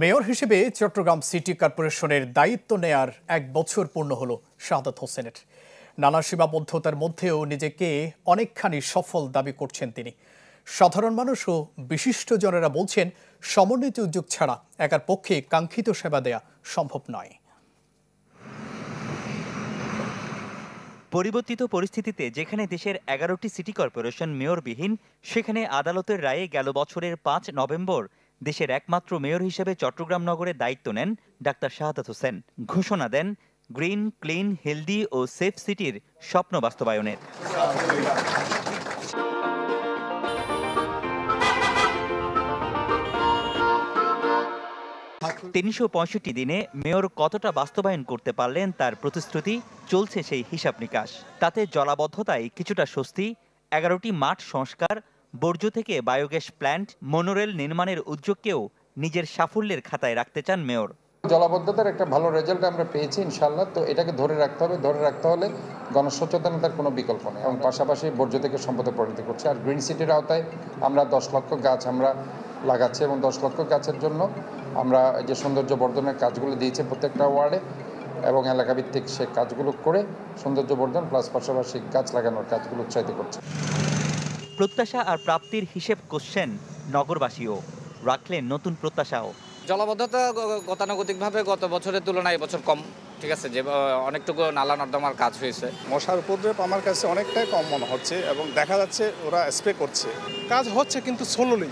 Mayor হিসেবে Chittagong city কর্পোরেশনের দায়িত্ব নেয়ার ১ বছর পূর্ণ হলো শাহাদাত হোসেনের। নানা সীমাবদ্ধতার মধ্যেও নিজেকে অনেকখানি সফল দাবি করছেন তিনি। সাধারণ মানুষ ও বিশিষ্টজনেরা বলছেন, সমন্বিত উদ্যোগ ছাড়া একার পক্ষে কাঙ্ক্ষিত সেবা দেয়া সম্ভব নয়। পরিবর্তিত পরিস্থিতিতে যেখানে দেশের ১১টি সিটি কর্পোরেশন মেয়রবিহীন, সেখানে আদালতের রায়ে গেল বছরের ৫ নভেম্বর দেশের একমাত্র মেয়র হিসেবে চট্টগ্রাম নগরের দায়িত্ব নেন ডাক্তার শাহাদাত হোসেন। ঘোষণা দেন গ্রিন, ক্লিন, হেলদি ও সেফ সিটির স্বপ্ন বাস্তবায়নের। ৩৬৫ দিনে মেয়র কতটা বাস্তবায়ন করতে পারলেন তার প্রতিশ্রুতি চলছে সেই হিসাব নিকাশ। তাতে জলাবদ্ধতায় কিছুটা স্বস্তি, ১১টি মাঠ সংস্কার, বর্জ্য থেকে বায়োগ্যাস প্ল্যান্ট, মনোরেল নির্মাণের উদ্যোগকেও নিজের সাফল্যের খাতায় রাখতে চান মেয়র। জলাবদ্ধতার একটা ভালো রেজাল্ট আমরা পেয়েছি ইনশাআল্লাহ। তো এটাকে ধরে রাখতে হবে। ধরে রাখতে হলে গণসচেতনতার কোনো বিকল্প নেই এবং পাশাপাশি বর্জ্য থেকে সম্পদে পরিণত করছে। আর গ্রিন সিটির আওতায় আমরা ১০ লক্ষ গাছ আমরা লাগাচ্ছি এবং ১০ লক্ষ গাছের জন্য আমরা যে সৌন্দর্য বর্ধনের কাজগুলো দিয়েছি প্রত্যেকটা ওয়ার্ডে এবং এলাকাভিত্তিক সে কাজগুলো করে সৌন্দর্য বর্ধন প্লাস পাশাপাশি গাছ লাগানোর কাজগুলো উৎসাহিত করছে। প্রত্যাশা আর প্রাপ্তির হিসেব করছেন নগরবাসীও, রাখলেন নতুন প্রত্যাশাও। জলাবদ্ধতা গতানুগতিকভাবে গত বছরের তুলনায় এবছর কম, ঠিক আছে, যে অনেকটুকু নালা নর্দমার কাজ হয়েছে। মশার উপদ্রব আমার কাছে অনেকটাই কম মনে হচ্ছে এবং দেখা যাচ্ছে ওরা স্প্রে করছে। কাজ হচ্ছে কিন্তু স্লোলি,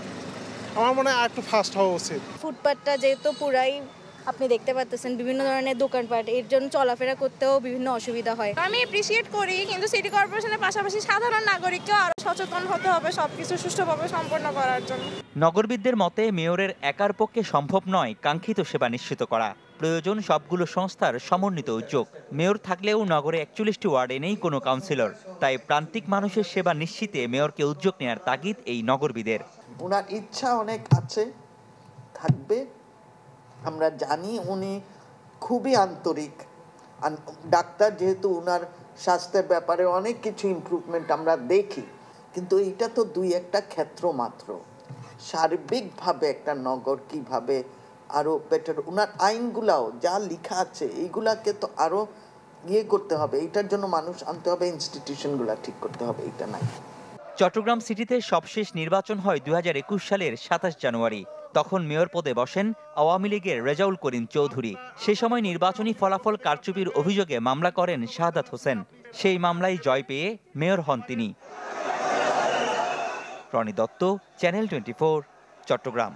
আমার মনে হয় একটু ফাস্ট হওয়া উচিত। ফুটপাথটা যেহেতু পুরাই আপনি দেখতে পাচ্ছেন বিভিন্ন ধরনের দোকানপাট, এর জন্য চলাফেরা করতেও বিভিন্ন অসুবিধা হয়। আমি অ্যাপ্রিসিয়েট করি, কিন্তু সিটি কর্পোরেশনের পাশাপাশি সাধারণ নাগরিককেও আরো সচেতন হতে হবে সবকিছু সুষ্ঠুভাবে সম্পন্ন করার জন্য। নগরবিদদের মতে মেয়রের একার পক্ষে সম্ভব নয় কাঙ্ক্ষিত সেবা নিশ্চিত করা, প্রয়োজন সবগুলো সংস্থার সমন্বিত উদ্যোগ। মেয়র থাকলেও নগরে ৪১টি ওয়ার্ডে নেই কোনো কাউন্সিলর, তাই প্রান্তিক মানুষের সেবা নিশ্চিতে মেয়রকে উদ্যোগ নেওয়ার তাগিদ এই নগরবিদের। ওনার ইচ্ছা অনেক আছে, থাকবে। আমরা জানি উনি খুবই আন্তরিক। ডাক্তার যেহেতু ওনার স্বাস্থ্যের ব্যাপারে অনেক কিছু ইমপ্রুভমেন্ট আমরা দেখি, কিন্তু এইটা তো দুই একটা ক্ষেত্র মাত্র। সার্বিকভাবে একটা নগর কিভাবে আরো বেটার, ওনার আইনগুলাও যা লেখা আছে এইগুলাকে তো আরো করতে হবে। এইটার জন্য মানুষ আনতে হবে, ইনস্টিটিউশনগুলা ঠিক করতে হবে, এটা নাই। চট্টগ্রাম সিটিতে সবশেষ নির্বাচন হয় ২০২১ সালের ২৭ জানুয়ারি। তখন মেয়র পদে বসেন আওয়ামী লীগের রেজাউল করিম চৌধুরী। সে সময় নির্বাচনী ফলাফল কারচুপির অভিযোগে মামলা করেন শাহাদাত হোসেন। সেই মামলায় জয় পেয়ে মেয়র হন তিনি। রনি দত্ত, চ্যানেল 24, চট্টগ্রাম।